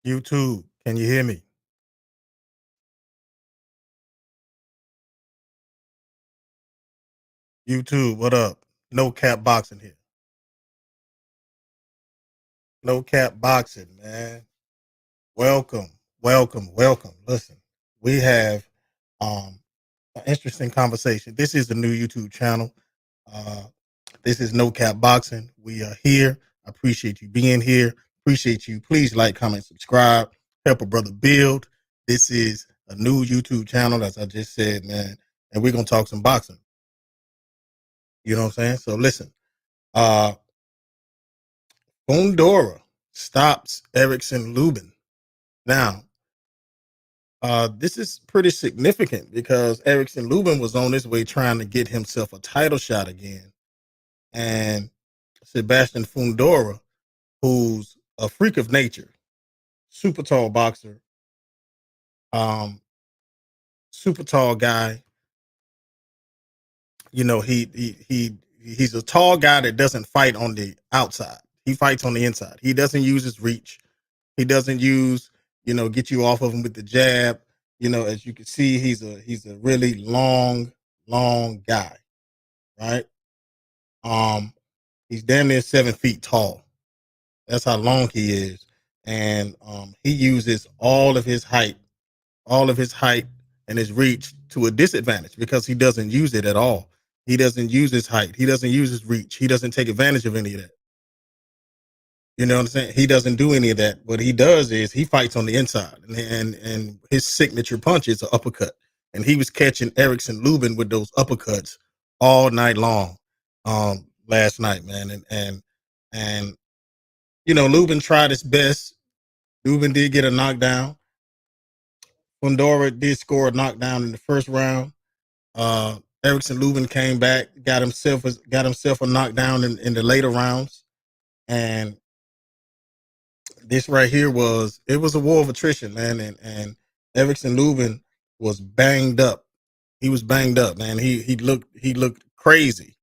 YouTube, can you hear me? YouTube, what up? No cap boxing here. No cap boxing, man. Welcome, welcome. Listen, we have an interesting conversation. This is the new YouTube channel. Uh, this is No Cap Boxing. We are here. I appreciate you being here. Appreciate you. Please like, comment, subscribe. Help a brother build. This is a new YouTube channel, as I just said, man. And we're gonna talk some boxing. You know what I'm saying? So listen. Uh Fundora stops Erickson Lubin. Now, this is pretty significant because Erickson Lubin was on his way trying to get himself a title shot again. And Sebastian Fundora, who's a freak of nature, super tall boxer, um, super tall guy. You know, he's a tall guy that doesn't fight on the outside. He fights on the inside. He doesn't use his reach. He doesn't use, get you off of him with the jab. As you can see, he's a really long guy, right? Um, he's damn near 7 feet tall. That's how long he is, and he uses all of his height and his reach to a disadvantage because he doesn't use it at all. He doesn't use his height. He doesn't use his reach. He doesn't take advantage of any of that. You know what I'm saying? He doesn't do any of that. What he does is he fights on the inside, and his signature punch is an uppercut. And he was catching Erickson Lubin with those uppercuts all night long, last night, man. And Lubin tried his best. Lubin did get a knockdown. Fundora did score a knockdown in the first round. Erickson Lubin came back, got himself a knockdown in the later rounds, and this right here was a war of attrition, man. And Erickson Lubin was banged up. He was banged up, man. He looked crazy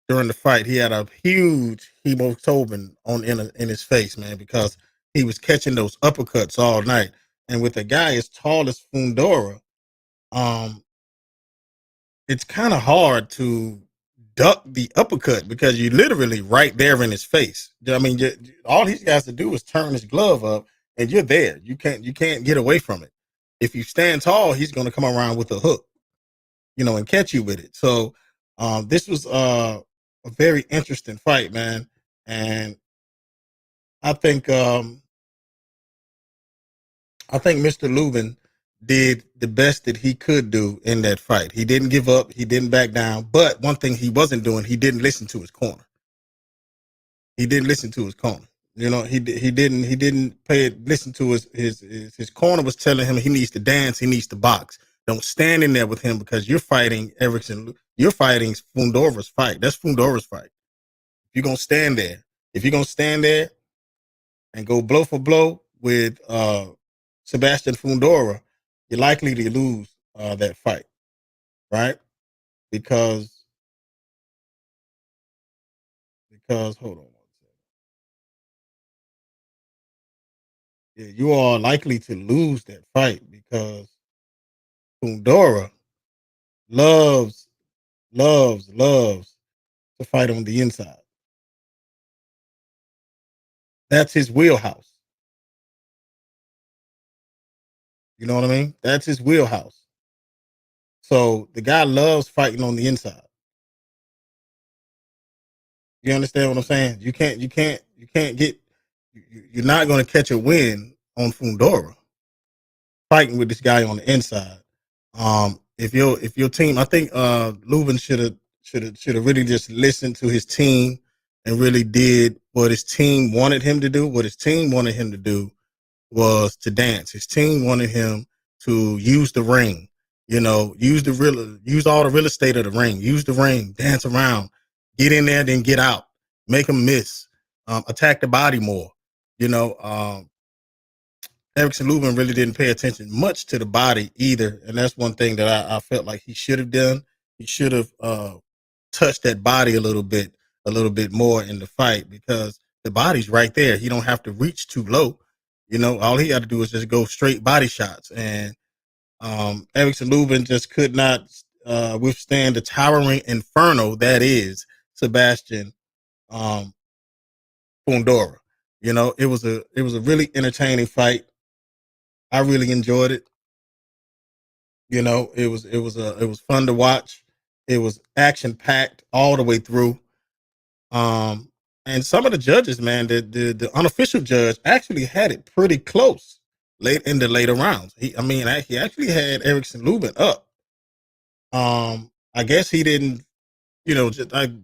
during the fight. He had a huge hemoglobin in his face, man, because he was catching those uppercuts all night. And with a guy as tall as Fundora, um, it's kind of hard to duck the uppercut because you're literally right there in his face. I mean, all he has to do is turn his glove up, and you're there. You can't get away from it. If you stand tall, he's going to come around with a hook, and catch you with it. So, this was a very interesting fight, man, and I think Mr. Lubin did the best that he could do in that fight. He didn't give up. He didn't back down. But one thing he wasn't doing, he didn't listen to his corner. He didn't listen to his corner. He didn't listen to his corner was telling him he needs to dance. He needs to box. Don't stand in there with him because you're fighting Erickson. You're fighting Fundora's fight. That's Fundora's fight. If you're gonna stand there and go blow for blow with Sebastian Fundora, you're likely to lose that fight, right? Because hold on one second. Yeah, you are likely to lose that fight because Fundora loves, loves to fight on the inside. That's his wheelhouse. You know what I mean? That's his wheelhouse. So the guy loves fighting on the inside. You understand what I'm saying? You can't get. You're not going to catch a win on Fundora fighting with this guy on the inside. If your team, I think Lubin should have really just listened to his team and really did what his team wanted him to do. What his team wanted him to do was to dance. His team wanted him to use the ring. Use all the real estate of the ring. Use the ring, dance around, get in there, then get out, make them miss, attack the body more. You know, Erickson Lubin really didn't pay attention much to the body either, and that's one thing that I felt like he should have done. He should have touched that body a little bit more in the fight because the body's right there. He don't have to reach too low. You know, all he had to do was just go straight body shots, and Erickson Lubin just could not withstand the towering inferno that is Sebastian um, Fundora. You know, it was a really entertaining fight. I really enjoyed it. You know, it was fun to watch. It was action packed all the way through. Um, and some of the judges, man, the unofficial judge actually had it pretty close late in the later rounds. He actually had Erickson Lubin up. I guess he didn't, and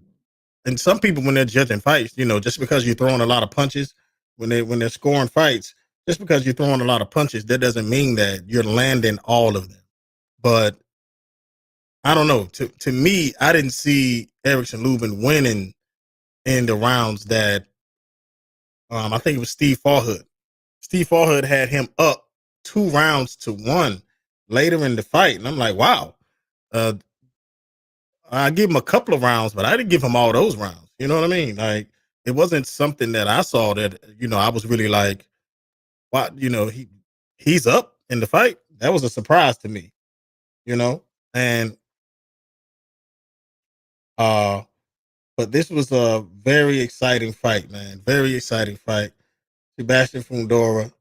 some people when they're judging fights, just because you're throwing a lot of punches when they're scoring fights, just because you're throwing a lot of punches, that doesn't mean that you're landing all of them. But I don't know. To me, I didn't see Erickson Lubin winning in the rounds that I think it was Steve Farhood. Steve Farhood had him up 2 rounds to 1 later in the fight, and I'm like, wow. Uh, I give him a couple of rounds, but I didn't give him all those rounds. You know what I mean? Like it wasn't something that I saw that I was really like, what? He's up in the fight. That was a surprise to me. You know, and uh, but this was a very exciting fight, man. Very exciting fight. Sebastian Fundora.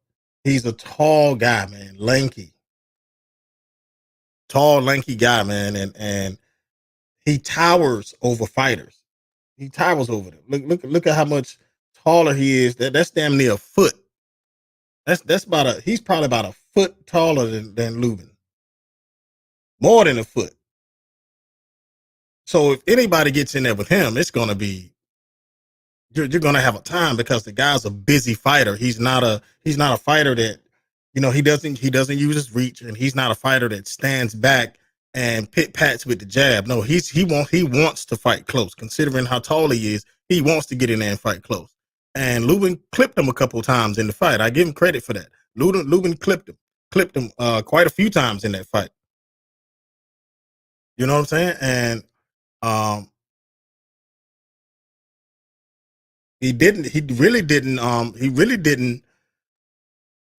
He's a tall guy, man, tall, lanky guy, man, and he towers over fighters. He towers over them. Look at how much taller he is. That's damn near a foot. That's about a. He's probably about a foot taller than Lubin, more than a foot. So if anybody gets in there with him, it's gonna be you're gonna have a time because the guy's a busy fighter. He's not a fighter that he doesn't use his reach, and he's not a fighter that stands back and pit pats with the jab. No, he wants to fight close. Considering how tall he is, he wants to get in there and fight close. And Lubin clipped him a couple of times in the fight. I give him credit for that. Lubin clipped him quite a few times in that fight. You know what I'm saying? And um, he didn't. He really didn't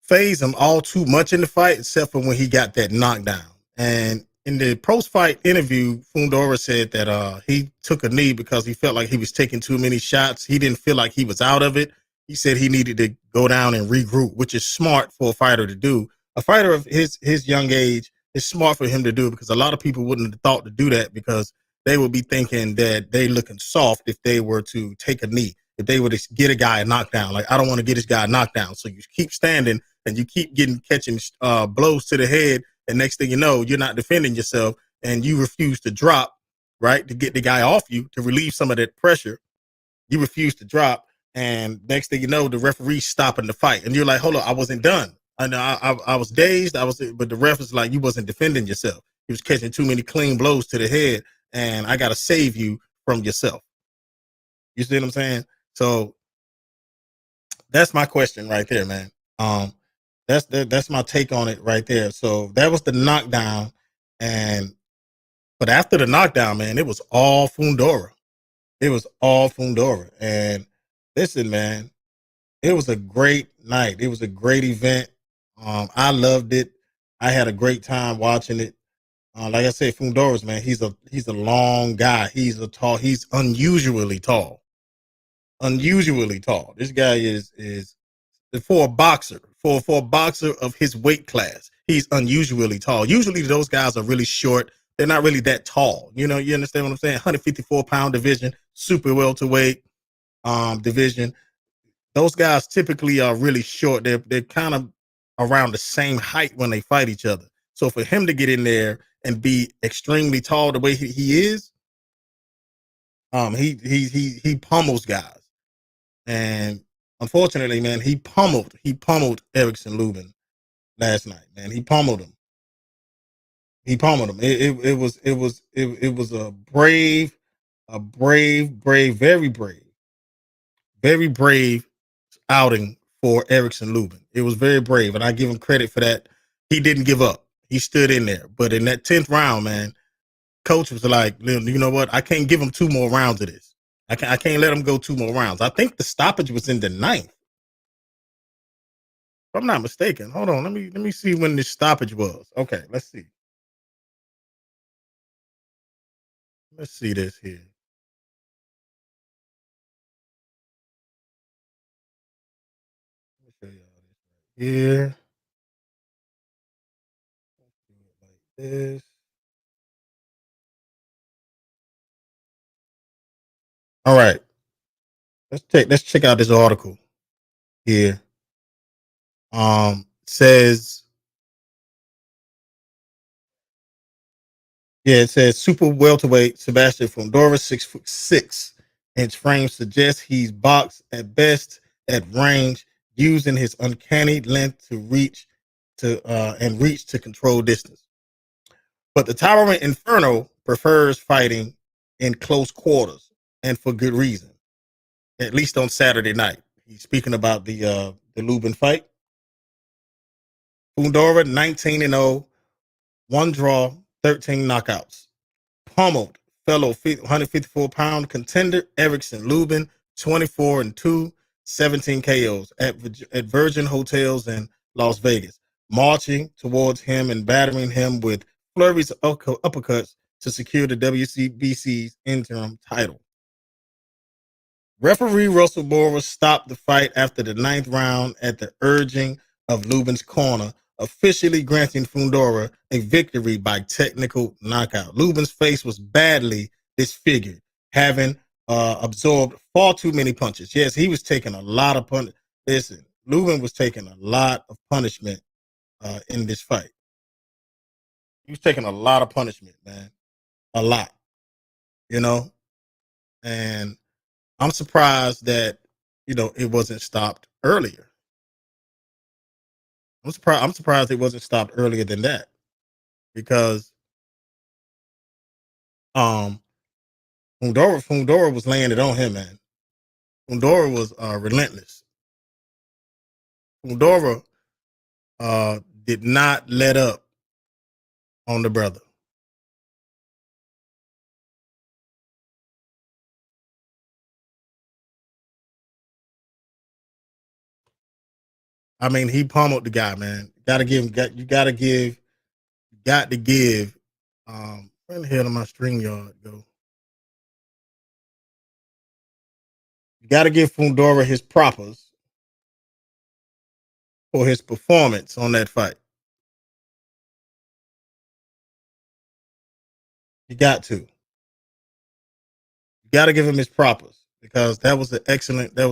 phase him all too much in the fight, except for when he got that knockdown. And in the post-fight interview, Fundora said that he took a knee because he felt like he was taking too many shots. He didn't feel like he was out of it. He said he needed to go down and regroup, which is smart for a fighter to do. A fighter of his young age, is smart for him to do, because a lot of people wouldn't have thought to do that, because they would be thinking that they looking soft if they were to take a knee. If they were to get a guy knocked down, like, I don't want to get this guy knocked down, so you keep standing and you keep catching blows to the head, and next thing you know, you're not defending yourself, and you refuse to drop, right, to get the guy off you, to relieve some of that pressure. You refuse to drop, and next thing you know, the referee's stopping the fight, and you're like, hold on, I wasn't done. I know I was dazed, but the ref was like, you wasn't defending yourself. He was catching too many clean blows to the head, and I got to save you from yourself. You see what I'm saying? So that's my question right there, man. Um, that's my take on it right there. So that was the knockdown, and but after the knockdown, man, it was all Fundora. It was all Fundora. And listen, man, it was a great night. It was a great event. I loved it. I had a great time watching it. Like I said, Fundora's, man, he's a long guy. He's unusually tall. Unusually tall. This guy is for a boxer, for a boxer of his weight class, he's unusually tall. Usually those guys are really short. They're not really that tall. You understand what I'm saying? 154-pound division, super welterweight division. Those guys typically are really short. They're kind of around the same height when they fight each other. So for him to get in there and be extremely tall the way he is, he pummels guys. And unfortunately, man, he pummeled Erickson Lubin last night. Man, he pummeled him. He pummeled him. It was a brave, very brave outing for Erickson Lubin. It was very brave, and I give him credit for that. He didn't give up. He stood in there. But in that 10th round, man, coach was like, you know what? I can't give him 2 more rounds of this. I can't let him go 2 more rounds. I think the stoppage was in the 9th. If I'm not mistaken. Hold on. Let me see when this stoppage was. Okay, let's see. Let's see this here. Let me show y'all this right here. Do it like this. All right. Let's check out this article here. Says Yeah, it says super welterweight Sebastian Fundora, 6'6" frame suggests he's boxed at best at range, using his uncanny length to reach to control distance. But the Towering Inferno prefers fighting in close quarters, and for good reason. At least on Saturday night. He's speaking about the Lubin fight. Fundora 19-0, one draw, 13 knockouts. Pummeled fellow 154-pound contender Erickson Lubin, 24-2, 17 KOs at Virgin Hotels in Las Vegas, marching towards him and battering him with flurries of uppercuts to secure the WCBC's interim title. Referee Russell Mora stopped the fight after the ninth round at the urging of Lubin's corner, officially granting Fundora a victory by technical knockout. Lubin's face was badly disfigured, having absorbed far too many punches. Yes, he was taking a lot of punishment. Listen, Lubin was taking a lot of punishment in this fight. He was taking a lot of punishment, man. A lot, you know? And I'm surprised that it wasn't stopped earlier. I'm surprised it wasn't stopped earlier than that because um Fundora was laying it on him, man. Fundora was relentless. Fundora did not let up on the brother. I mean, he pummeled the guy, man. Gotta give him. Got to give. Where the hell did my stream yard go? You got to give Fundora his propers for his performance on that fight. You got to. You got to give him his propers because that was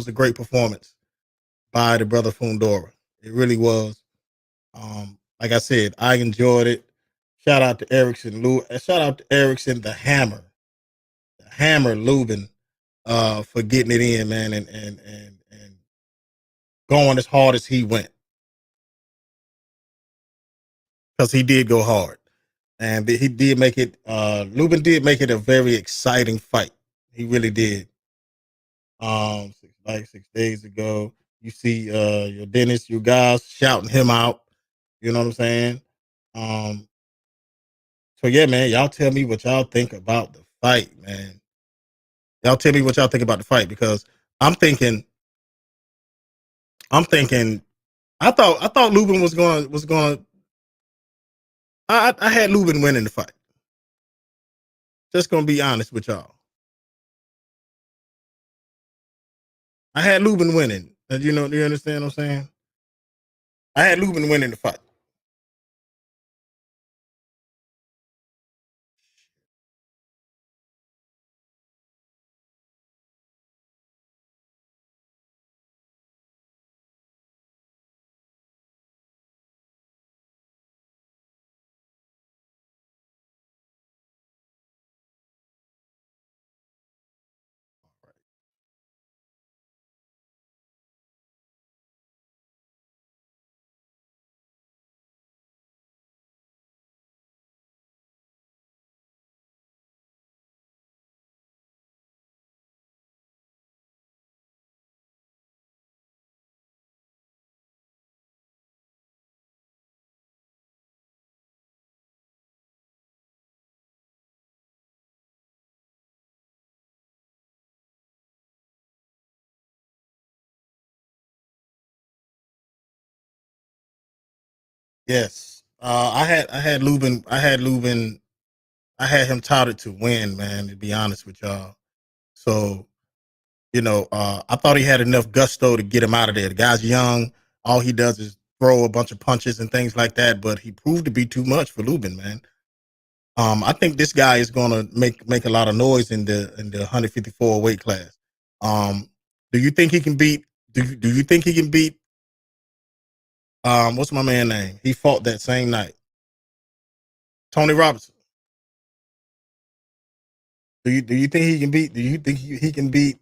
a great performance by the brother Fundora. It really was. Like I said, I enjoyed it. Shout out to Erickson Shout out to Erickson the Hammer Lubin, for getting it in, man, and going as hard as he went because he did go hard, and he did make it. Lubin did make it a very exciting fight. He really did. Like 6 days ago, you see your Dennis, you guys shouting him out. You know what I'm saying? Um, so yeah, man, y'all tell me what y'all think about the fight, man. Y'all tell me what y'all think about the fight because I'm thinking, I'm thinking, I thought Lubin was going. I had Lubin winning the fight. Just gonna be honest with y'all. I had Lubin winning. Do you understand what I'm saying? I had Lubin winning the fight. Yes. I had Lubin. I had him touted to win, man, to be honest with y'all. So, I thought he had enough gusto to get him out of there. The guy's young. All he does is throw a bunch of punches and things like that, but he proved to be too much for Lubin, man. I think this guy is gonna make a lot of noise in the 154 weight class. Do you think he can beat do you think he can beat what's my man name? He fought that same night. Tony Robinson. Do you think he can beat he can beat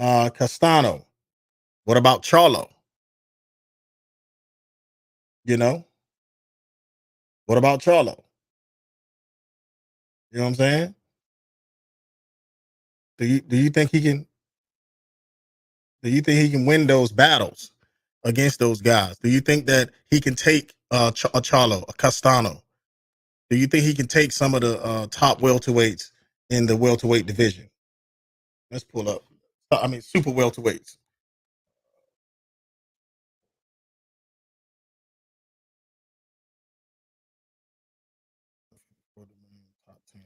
Castano? What about Charlo? You know? What about Charlo? You know what I'm saying? Do you think he can win those battles against those guys? Do you think that he can take a Charlo, a Castano? Do you think he can take some of the top welterweights in the welterweight division? Let's pull up. I mean, super welterweights. Top 10.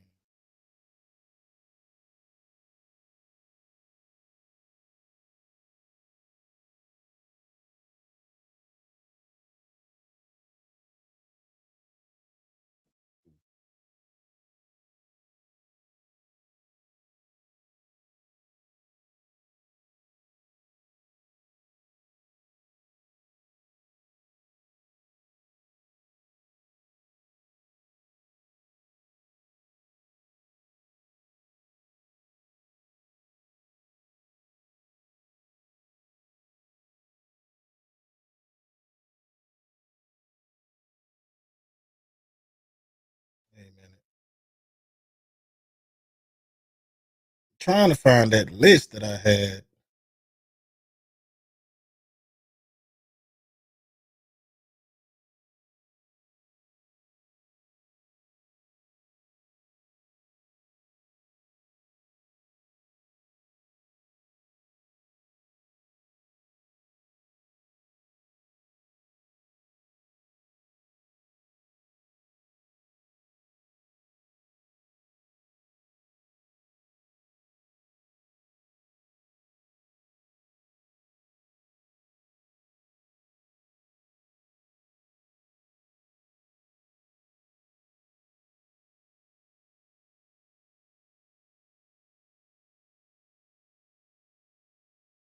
Wait a minute. Trying to find that list that I had.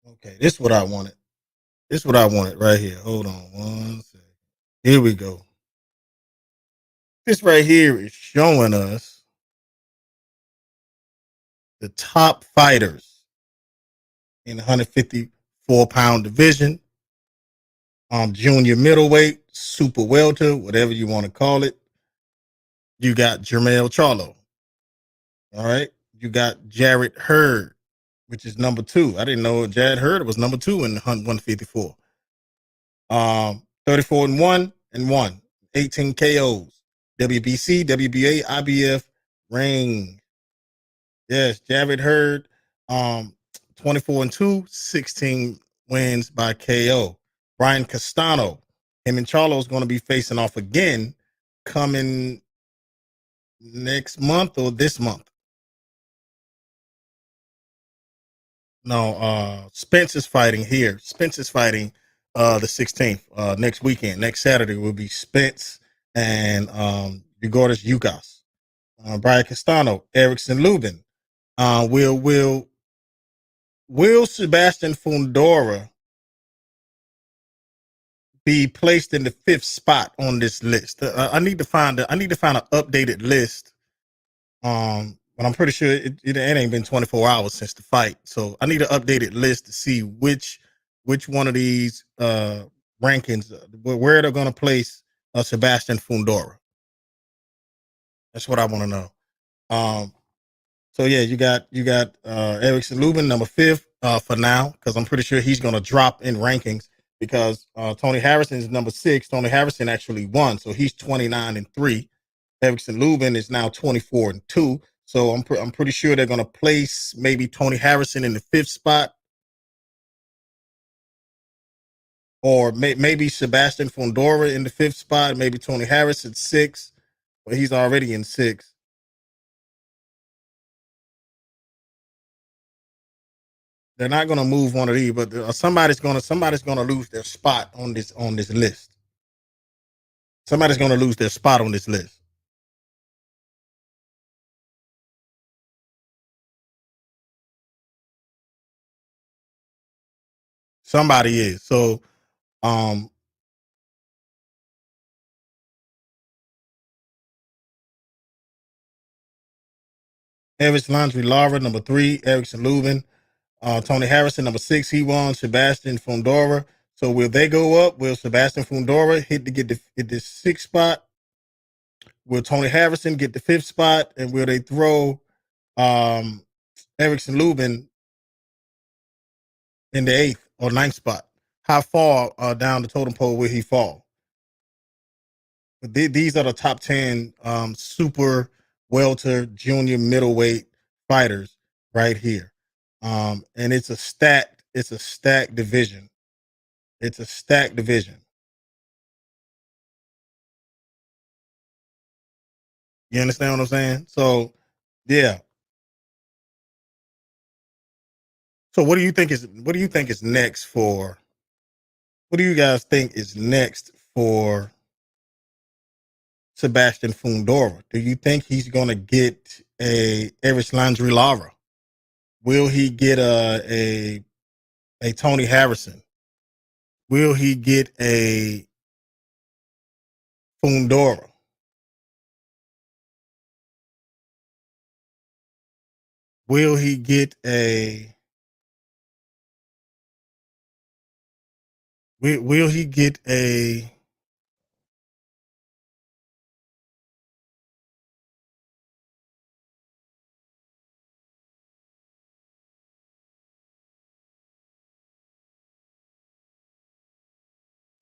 Okay, this is what I wanted. This is what I wanted right here. Hold on one second. Here we go. This right here is showing us the top fighters in the 154-pound division, junior middleweight, super welter, whatever you want to call it. You got Jermell Charlo. All right. You got Jarrett Hurd, which is number 2. I didn't know Jarrett Hurd was number 2 in 154. 34 and 1, 18 KOs. WBC, WBA, IBF ring. Yes, Jarrett Hurd, 24 and 2, 16 wins by KO. Brian Castano, him and Charlo is going to be facing off again coming next month or this month. No, Spence is fighting here. Spence is fighting the 16th, next weekend. Next Saturday will be Spence and Ugoras Yukas. Brian Castano, Erickson Lubin. Will Sebastian Fundora be placed in the 5th spot on this list? I need to find an updated list. But I'm pretty sure it ain't been 24 hours since the fight, so I need an updated list to see which one of these rankings where they're going to place Sebastian Fundora. That's what I want to know. Um, So yeah, you got Erickson Lubin number 5th for now, because I'm pretty sure he's going to drop in rankings because Tony Harrison is number 6. Tony Harrison actually won, so he's 29 and 3. Erickson Lubin is now 24 and 2. So I'm pretty sure they're going to place maybe Tony Harrison in the 5th spot. or maybe Sebastian Fundora in the 5th spot, maybe Tony Harris at 6, but he's already in 6. They're not going to move one of these, but somebody's going to lose their spot on this list. Somebody's going to lose their spot on this list. Somebody is. So Erickson Lubin, number 3, Erickson Lubin. Tony Harrison, number 6, he won. Sebastian Fundora. So will they go up? Will Sebastian Fundora get the 6th spot? Will Tony Harrison get the 5th spot? And will they throw Erickson Lubin in the 8th or 9th spot? How far down the totem pole will he fall? These are the top 10 super welter, junior, middleweight fighters right here. And it's a stacked division. It's a stacked division. You understand what I'm saying? So, yeah. So what do you think is next for what do you guys think is next for Sebastian Fundora? Do you think he's gonna get a Erickson Lubin? Will he get a Tony Harrison? Will he get a Fundora? Will he get a will he get a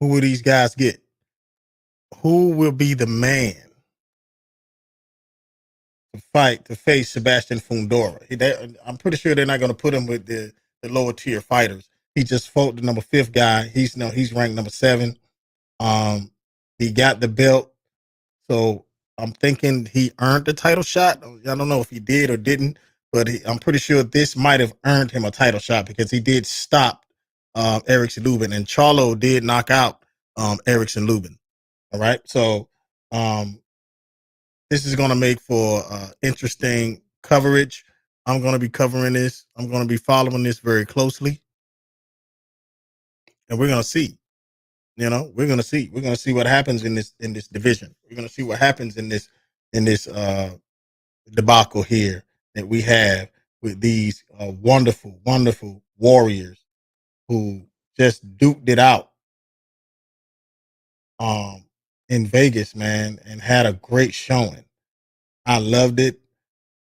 who will these guys get? Who will be the man to face Sebastian Fundora? I'm pretty sure they're not going to put him with the lower tier fighters. He just fought the number 5th guy. He's ranked number 7. He got the belt, so I'm thinking he earned the title shot. I don't know if he did or didn't, but I'm pretty sure this might have earned him a title shot because he did stop Erickson Lubin, and Charlo did knock out Erickson Lubin. All right, so this is going to make for interesting coverage. I'm going to be covering this. I'm going to be following this very closely, and we're going to see. We're going to see. We're going to see what happens in this division. We're going to see what happens in this debacle here that we have with these wonderful, wonderful warriors who just duked it out in Vegas, man, and had a great showing. I loved it.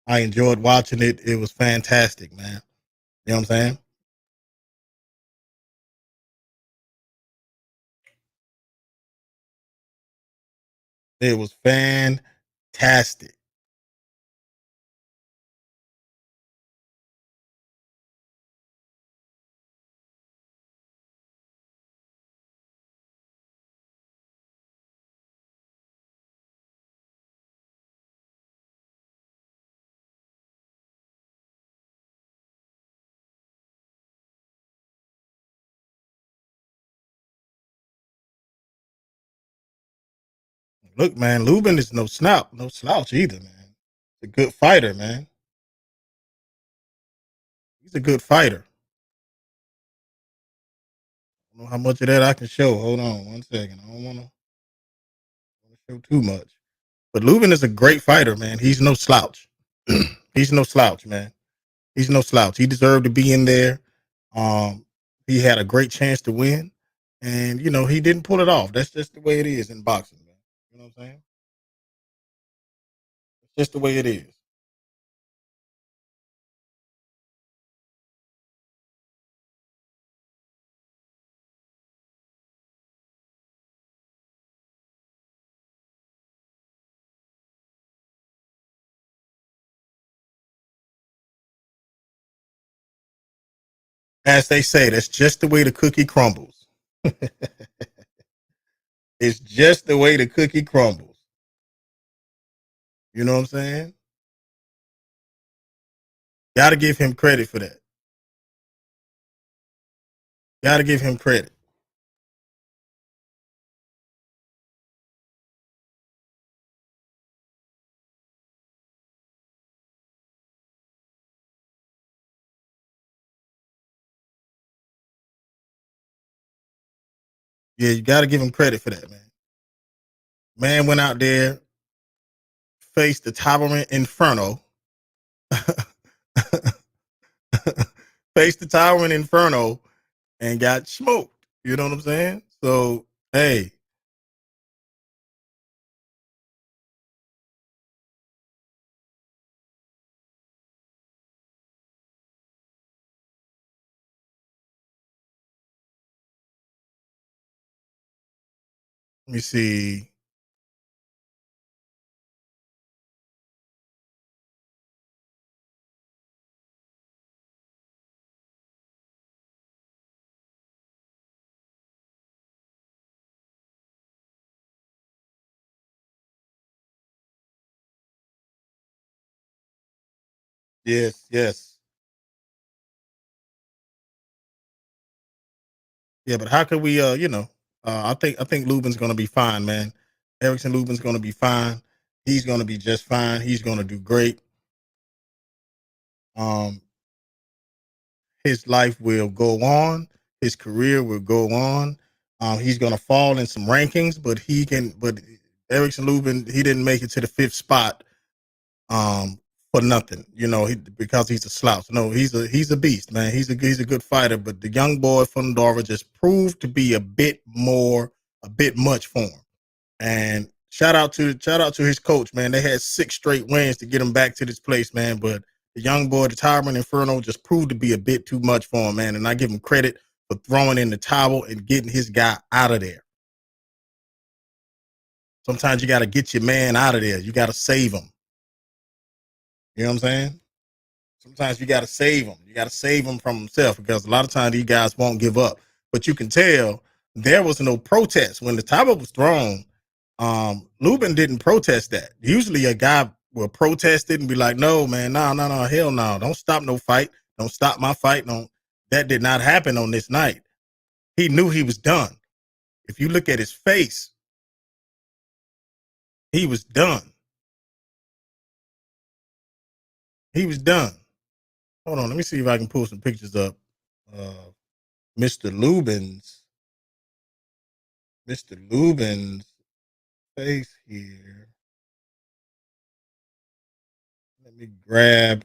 I enjoyed watching it. It was fantastic, man. You know what I'm saying? It was fantastic. Look, man, Lubin is no slouch either, man. He's a good fighter, man. He's a good fighter. I don't know how much of that I can show. Hold on one second. I don't want to show too much. But Lubin is a great fighter, man. He's no slouch. He's no slouch, man. He's no slouch. He deserved to be in there. He had a great chance to win, and he didn't pull it off. That's just the way it is in boxing, man. You know what I'm saying? It's just the way it is. As they say, that's just the way the cookie crumbles. It's just the way the cookie crumbles. You know what I'm saying? Got to give him credit for that. Got to give him credit. Yeah, you got to give him credit for that, man. Man went out there, faced the Towering Inferno, faced the Towering Inferno, and got smoked. You know what I'm saying? So, hey, let me see. Yes, yes. Yeah, but how can we I think Lubin's gonna be fine, man. Erickson Lubin's gonna be fine. He's gonna be just fine. He's gonna do great. Um, his life will go on. His career will go on. He's gonna fall in some rankings, but Erickson Lubin, he didn't make it to the fifth spot for nothing, because he's a slouch. No, he's a beast, man. He's a good fighter, but the young boy Fundora just proved to be a bit much for him. And shout out to his coach, man. They had 6 straight wins to get him back to this place, man. But the young boy, the Towering Inferno, just proved to be a bit too much for him, man. And I give him credit for throwing in the towel and getting his guy out of there. Sometimes you got to get your man out of there. You got to save him. You know what I'm saying? Sometimes you got to save him. You got to save him from himself, because a lot of times these guys won't give up. But you can tell there was no protest when the towel was thrown. Lubin didn't protest that. Usually a guy will protest it and be like, no, man, no, hell no. Don't stop no fight. Don't stop my fight. No, that did not happen on this night. He knew he was done. If you look at his face, he was done. He was done. Hold on, let me see if I can pull some pictures up. Uh, Mr. Lubin's Mr. Lubin's face here. Let me grab.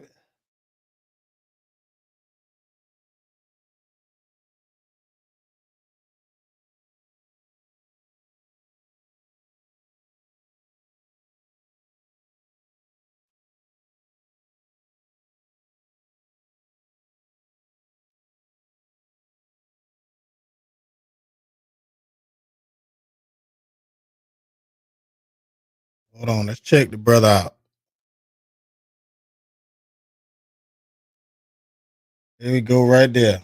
Hold on, let's check the brother out. There we go, right there.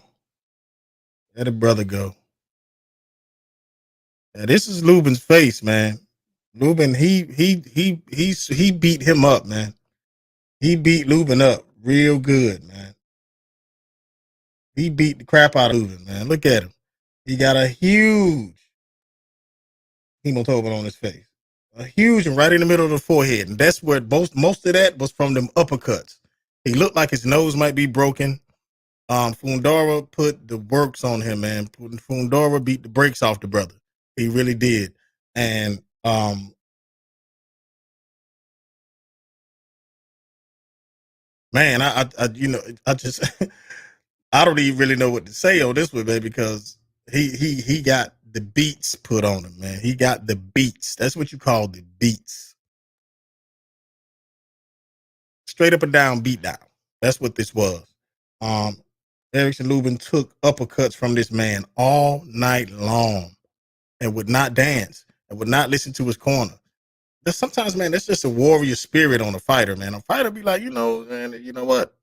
There the brother go. Yeah, this is Lubin's face, man. Lubin, he beat him up, man. He beat Lubin up real good, man. He beat the crap out of Lubin, man. Look at him. He got a huge hematoma on his face. A huge one right in the middle of the forehead. And that's where most of that was from them uppercuts. He looked like his nose might be broken. Fundora put the works on him, man. Fundora beat the brakes off the brother. He really did. And man, I just I don't even really know what to say on this one, man, because he got the beats put on him, man. He got the beats. That's what you call the beats. Straight up and down beat down. That's what this was. Um, Erickson Lubin took uppercuts from this man all night long and would not dance and would not listen to his corner. That's sometimes, man, that's just a warrior spirit on a fighter, man. A fighter be like, man, you know what?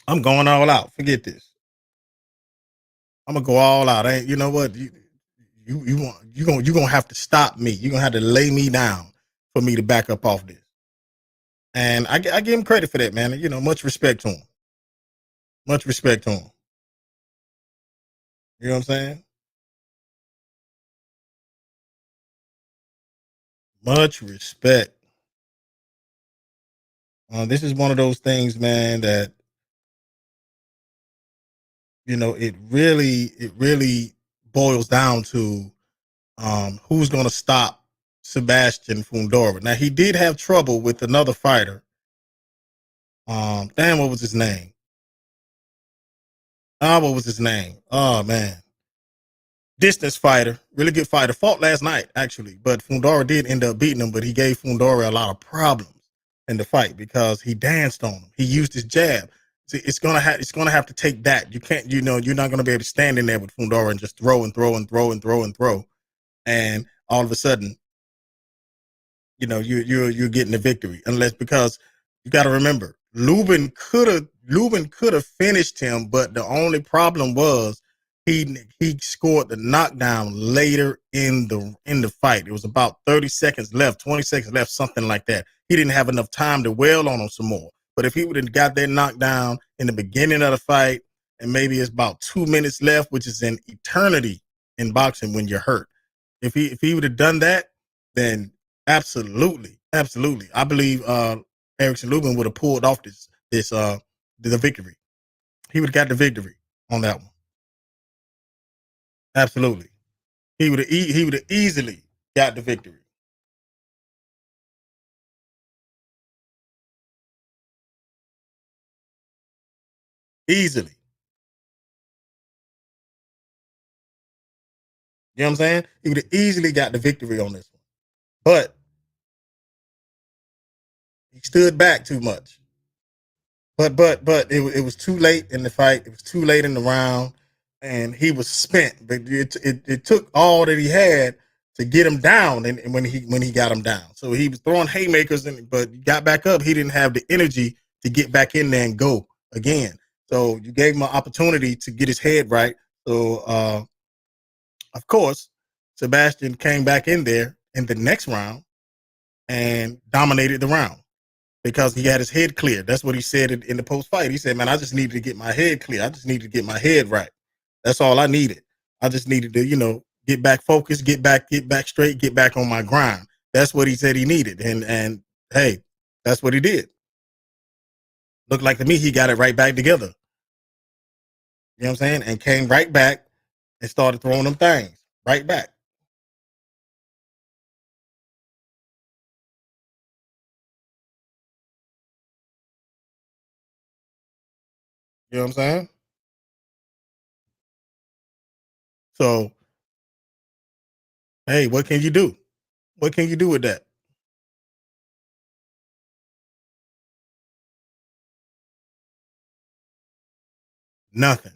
I'm going all out. Forget this. I'm gonna go all out. Ain't you know what? You gonna have to stop me. You're gonna have to lay me down for me to back up off this. And I give him credit for that, man. You know, much respect to him. Much respect to him. You know what I'm saying? Much respect. This is one of those things, man, that it really boils down to who's going to stop Sebastian Fundora. Now he did have trouble with another fighter. Damn, what was his name? What was his name? Oh man, distance fighter, really good fighter. Fought last night actually, but Fundora did end up beating him. But he gave Fundora a lot of problems in the fight because he danced on him. He used his jab. See, it's gonna have to take that. You can't, you're not gonna be able to stand in there with Fundora and just throw and throw and throw and throw and throw, and all of a sudden, you're getting the victory. Unless, because you got to remember, Lubin could have finished him, but the only problem was he scored the knockdown later in the fight. It was about 30 seconds left, 20 seconds left, something like that. He didn't have enough time to wail on him some more. But if he would have got that knockdown in the beginning of the fight, and maybe it's about 2 minutes left, which is an eternity in boxing when you're hurt. If he would have done that, then absolutely, absolutely, I believe Erickson Lubin would have pulled off the victory. He would have got the victory on that one. Absolutely, he would have easily got the victory. Easily. You know what I'm saying? He would have easily got the victory on this one. But he stood back too much. But it was too late in the fight. It was too late in the round, and he was spent. But it took all that he had to get him down, and when he got him down, so he was throwing haymakers, but he got back up. He didn't have the energy to get back in there and go again. So you gave him an opportunity to get his head right. So of course, Sebastian came back in there in the next round and dominated the round, because he had his head clear. That's what he said in the post fight. He said, "Man, I just needed to get my head clear. I just needed to get my head right. That's all I needed. I just needed to, get back focused, get back straight, get back on my grind." That's what he said he needed, and hey, that's what he did. Looked like to me he got it right back together. You know what I'm saying? And came right back and started throwing them things right back. You know what I'm saying? So hey, what can you do? What can you do with that? Nothing.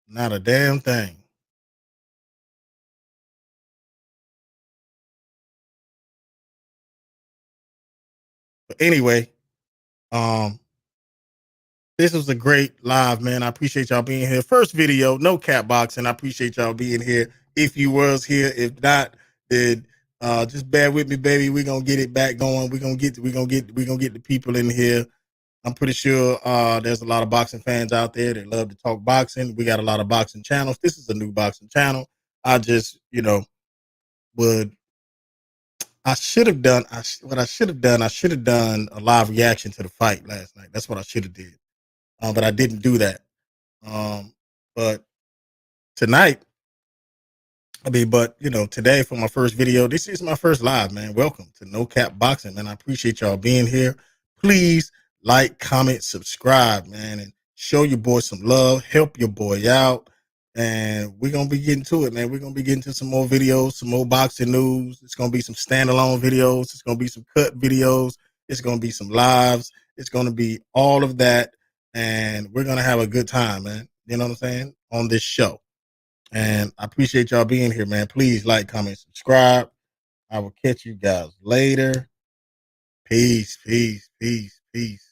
Not a damn thing. But anyway, um, this was a great live, man. I appreciate y'all being here. First video, no cap boxing. I appreciate y'all being here. If you was here, if not, then just bear with me, baby. We're gonna get it back going. We're gonna get the people in here. I'm pretty sure there's a lot of boxing fans out there that love to talk boxing. We got a lot of boxing channels. This is a new boxing channel. I just, would I should have done what I should have done. I should have done a live reaction to the fight last night. That's what I should have did. But I didn't do that. Um, but tonight, but today for my first video, this is my first live, man. Welcome to No Cap Boxing, man. I appreciate y'all being here. Please like, comment, subscribe, man, and show your boy some love. Help your boy out. And we're gonna be getting to it, man. We're gonna be getting to some more videos, some more boxing news. It's gonna be some standalone videos. It's gonna be some cut videos. It's gonna be some lives. It's gonna be all of that, and we're gonna have a good time, man. You know what I'm saying? On this show. And I appreciate y'all being here, man. Please like, comment, subscribe. I will catch you guys later. Peace, peace, peace, peace.